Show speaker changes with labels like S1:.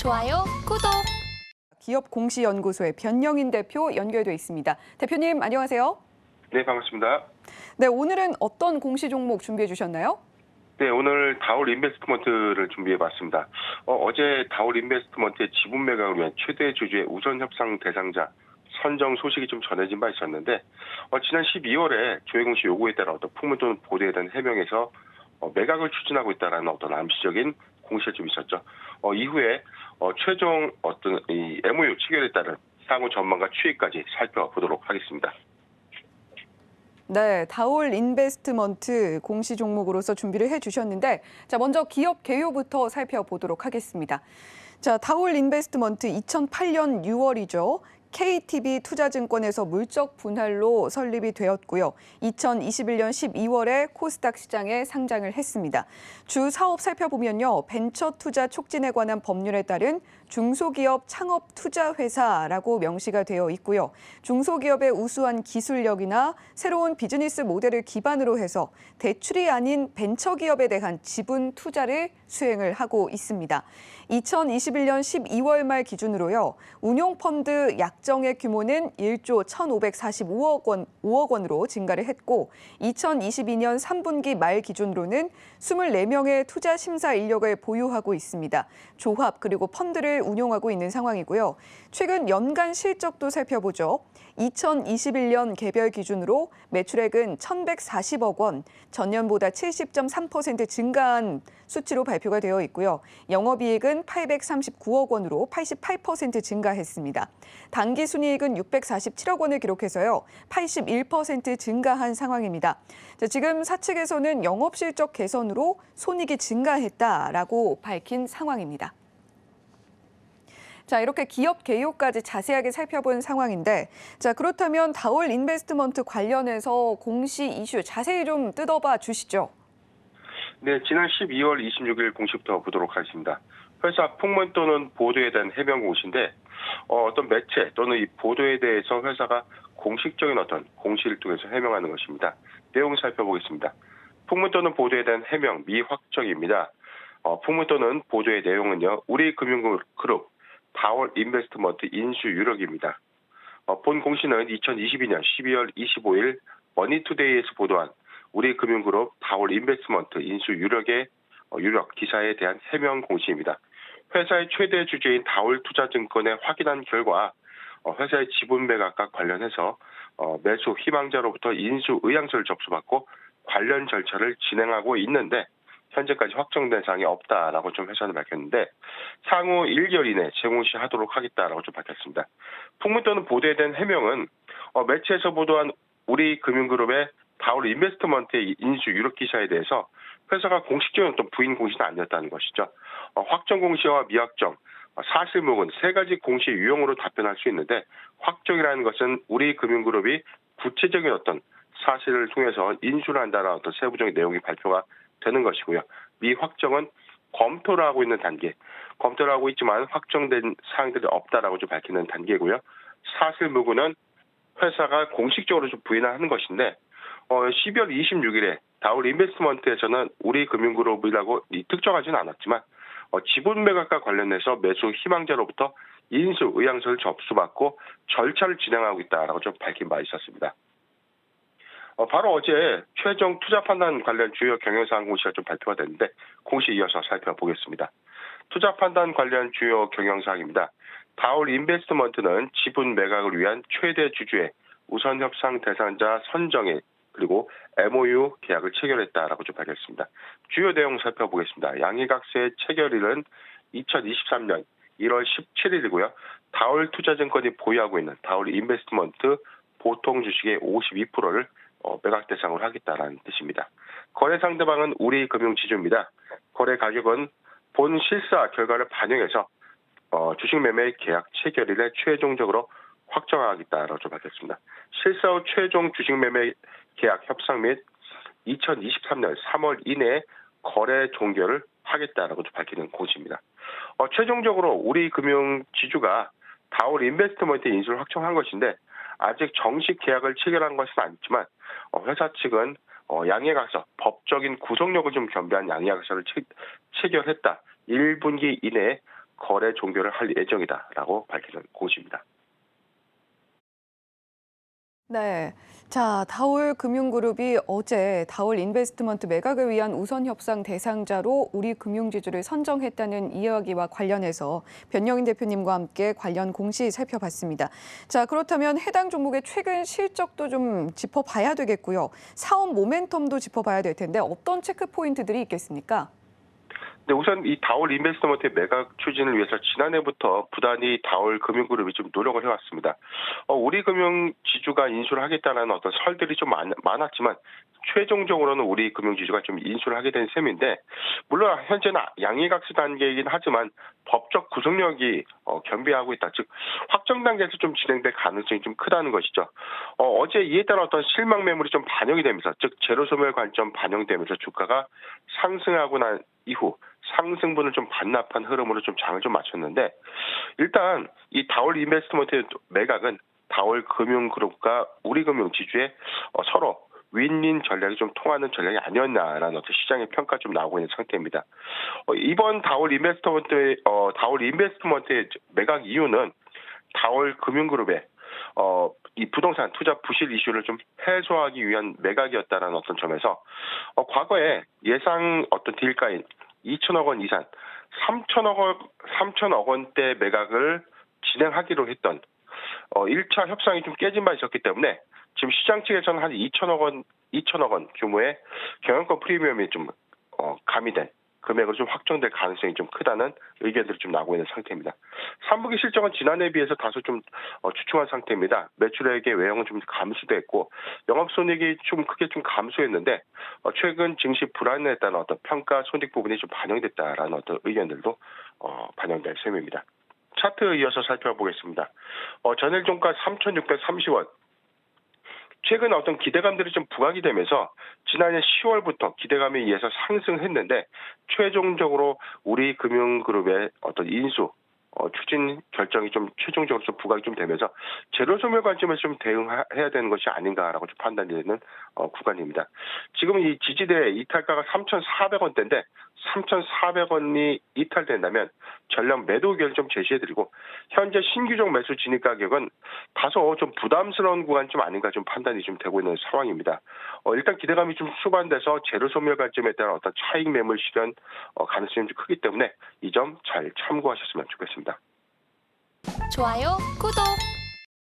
S1: 좋아요, 구독.
S2: 기업공시연구소의 변영인 대표 연결돼 있습니다. 대표님 안녕하세요.
S3: 네, 반갑습니다.
S2: 네, 오늘은 어떤 공시 종목 준비해 주셨나요?
S3: 네, 오늘 다올 인베스트먼트를 준비해봤습니다. 어제 다올 인베스트먼트의 지분 매각을 위한 최대 주주의 우선 협상 대상자 선정 소식이 좀 전해진 바 있었는데, 지난 12월에 조회공시 요구에 따라 풍문 또는 보도에 대한 해명에서 매각을 추진하고 있다는 암시적인 공시가 좀 있었죠. 이후에 최종 이 MOU 체결에 따른 향후 전망과 추이까지 살펴보도록 하겠습니다.
S2: 네, 다올 인베스트먼트 공시 종목으로서 준비를 해주셨는데, 자 먼저 기업 개요부터 살펴보도록 하겠습니다. 자, 다올 인베스트먼트 2008년 6월이죠. KTB 투자증권에서 물적 분할로 설립이 되었고요. 2021년 12월에 코스닥 시장에 상장을 했습니다. 주 사업 살펴보면요. 벤처 투자 촉진에 관한 법률에 따른 중소기업 창업 투자 회사라고 명시가 되어 있고요. 중소기업의 우수한 기술력이나 새로운 비즈니스 모델을 기반으로 해서 대출이 아닌 벤처기업에 대한 지분 투자를 수행을 하고 있습니다. 2021년 12월 말 기준으로요. 운용펀드 약정의 규모는 1조 1,545억 원으로 증가를 했고 2022년 3분기 말 기준으로는 24명의 투자 심사 인력을 보유하고 있습니다. 조합 그리고 펀드를 운용하고 있는 상황이고요. 최근 연간 실적도 살펴보죠. 2021년 개별 기준으로 매출액은 1,140억 원, 전년보다 70.3% 증가한 수치로 발표가 되어 있고요. 영업이익은 839억 원으로 88% 증가했습니다. 당기순이익은 647억 원을 기록해서요. 81% 증가한 상황입니다. 자, 지금 사측에서는 영업실적 개선으로 손익이 증가했다라고 밝힌 상황입니다. 자, 이렇게 기업 개요까지 자세하게 살펴본 상황인데, 자, 그렇다면 다올 인베스트먼트 관련해서 공시 이슈 자세히 좀 뜯어봐 주시죠.
S3: 네, 지난 12월 26일 공시부터 보도록 하겠습니다. 회사 풍문 또는 보도에 대한 해명 공시인데, 어떤 매체 또는 이 보도에 대해서 회사가 공식적인 공시를 통해서 해명하는 것입니다. 내용 살펴보겠습니다. 풍문 또는 보도에 대한 해명 미확정입니다. 풍문 또는 보도의 내용은요, 우리금융그룹 다올 인베스트먼트 인수 유력입니다. 본 공시는 2022년 12월 25일 머니투데이에서 보도한 우리금융그룹 다올 인베스트먼트 인수 유력의 유력 기사에 대한 해명 공시입니다. 회사의 최대 주주인 다올 투자증권에 확인한 결과 회사의 지분 매각과 관련해서 매수 희망자로부터 인수 의향서를 접수받고 관련 절차를 진행하고 있는데 현재까지 확정된 사항이 없다라고 좀 회사는 밝혔는데 향후 1개월 이내 재공시하도록 하겠다라고 좀 밝혔습니다. 풍문 또는 보도에 대한 해명은 매체에서 보도한 우리금융그룹의 다올 인베스트먼트의 인수 유력 기사에 대해서 회사가 공식적인 부인 공시는 아니었다는 것이죠. 확정 공시와 미확정, 사실무근 세 가지 공시 유형으로 답변할 수 있는데 확정이라는 것은 우리금융그룹이 구체적인 사실을 통해서 인수를 한다는 세부적인 내용이 발표가 되는 것이고요. 미확정은 검토를 하고 있는 단계, 검토를 하고 있지만 확정된 사항들이 없다라고 좀 밝히는 단계고요. 사실무근은 회사가 공식적으로 좀 부인하는 것인데 12월 26일에 다올 인베스트먼트에서는 우리금융그룹이라고 특정하지는 않았지만 지분 매각과 관련해서 매수 희망자로부터 인수 의향서를 접수받고 절차를 진행하고 있다라고 좀 밝힌 바 있었습니다. 바로 어제 최종 투자 판단 관련 주요 경영사항 공시가 좀 발표가 됐는데 공시 이어서 살펴보겠습니다. 투자 판단 관련 주요 경영사항입니다. 다올 인베스트먼트는 지분 매각을 위한 최대 주주의 우선 협상 대상자 선정에 그리고 MOU 계약을 체결했다라고 좀 밝혔습니다. 주요 내용 살펴보겠습니다. 양의각서의 체결일은 2023년 1월 17일이고요. 다올 투자증권이 보유하고 있는 다올 인베스트먼트 보통 주식의 52%를 매각 대상으로 하겠다라는 뜻입니다. 거래 상대방은 우리금융지주입니다. 거래 가격은 본 실사 결과를 반영해서 주식 매매 계약 체결일에 최종적으로 확정하겠다라고 좀 밝혔습니다. 실사 후 최종 주식 매매 계약 협상 및 2023년 3월 이내에 거래 종결을 하겠다라고 좀 밝히는 공시입니다. 최종적으로 우리금융지주가 다올 인베스트먼트 인수를 확정한 것인데 아직 정식 계약을 체결한 것은 아니지만 회사 측은 양해각서, 법적인 구속력을 좀 겸비한 양해각서를 체결했다. 1분기 이내에 거래 종료를 할 예정이다라고 밝히는 곳입니다.
S2: 네. 자, 다올 금융그룹이 어제 다올 인베스트먼트 매각을 위한 우선 협상 대상자로 우리금융지주를 선정했다는 이야기와 관련해서 변영인 대표님과 함께 관련 공시 살펴봤습니다. 자, 그렇다면 해당 종목의 최근 실적도 좀 짚어봐야 되겠고요. 사업 모멘텀도 짚어봐야 될 텐데 어떤 체크 포인트들이 있겠습니까?
S3: 네, 우선 이 다올 인베스트먼트의 매각 추진을 위해서 지난해부터 부단히 다올 금융그룹이 좀 노력을 해왔습니다. 우리금융지주가 인수를 하겠다는 어떤 설들이 좀 많았지만 최종적으로는 우리금융지주가 좀 인수를 하게 된 셈인데, 물론 현재는 양의각수 단계이긴 하지만 법적 구속력이 겸비하고 있다. 즉 확정 단계에서 좀 진행될 가능성이 좀 크다는 것이죠. 어제 이에 따라 어떤 실망 매물이 좀 반영이 되면서, 즉 제로 소멸 관점 반영되면서 주가가 상승하고 난 이후 상승분을 좀 반납한 흐름으로 좀 장을 좀 맞췄는데, 일단 이 다올 인베스트먼트의 매각은 다올 금융그룹과 우리금융지주의 서로 윈윈 전략이 좀 통하는 전략이 아니었나라는 어떤 시장의 평가 좀 나오고 있는 상태입니다. 이번 다올 인베스트먼트의 매각 이유는 다올 금융그룹의 이 부동산 투자 부실 이슈를 좀 해소하기 위한 매각이었다라는 어떤 점에서 과거에 예상 어떤 딜가인 2천억 원 이상, 3천억 원대 매각을 진행하기로 했던 1차 협상이 좀 깨진 바 있었기 때문에 지금 시장 측에서는 한 2천억 원 규모의 경영권 프리미엄이 좀 가미된 금액으로 좀 확정될 가능성이 좀 크다는 의견들이 좀 나오고 있는 상태입니다. 3분기 실적은 지난해에 비해서 다소 좀 주춤한 상태입니다. 매출액의 외형은 좀 감소됐고 영업손익이 좀 크게 좀 감소했는데 최근 증시 불안에 따른 어떤 평가 손익 부분이 좀 반영됐다라는 어떤 의견들도 반영될 셈입니다. 차트에 이어서 살펴보겠습니다. 전일 종가 3,630원. 최근 어떤 기대감들이 좀 부각이 되면서 지난해 10월부터 기대감에 의해서 상승했는데 최종적으로 우리금융그룹의 어떤 인수 추진 결정이 좀 최종적으로 좀 부각이 좀 되면서 제로 소멸 관점에서 좀 대응해야 되는 것이 아닌가라고 좀 판단이 되는 구간입니다. 지금 이 지지대 이탈가가 3,400원대인데 3,400원이 이탈된다면 전량 매도 의견을 좀 제시해드리고 현재 신규종 매수 진입 가격은 다소 좀 부담스러운 구간 좀 아닌가 좀 판단이 좀 되고 있는 상황입니다. 일단 기대감이 좀 수반돼서 제로 소멸 관점에 따른 어떤 차익 매물 실현 가능성이 좀 크기 때문에 이 점 잘 참고하셨으면 좋겠습니다.
S1: 좋아요, 구독!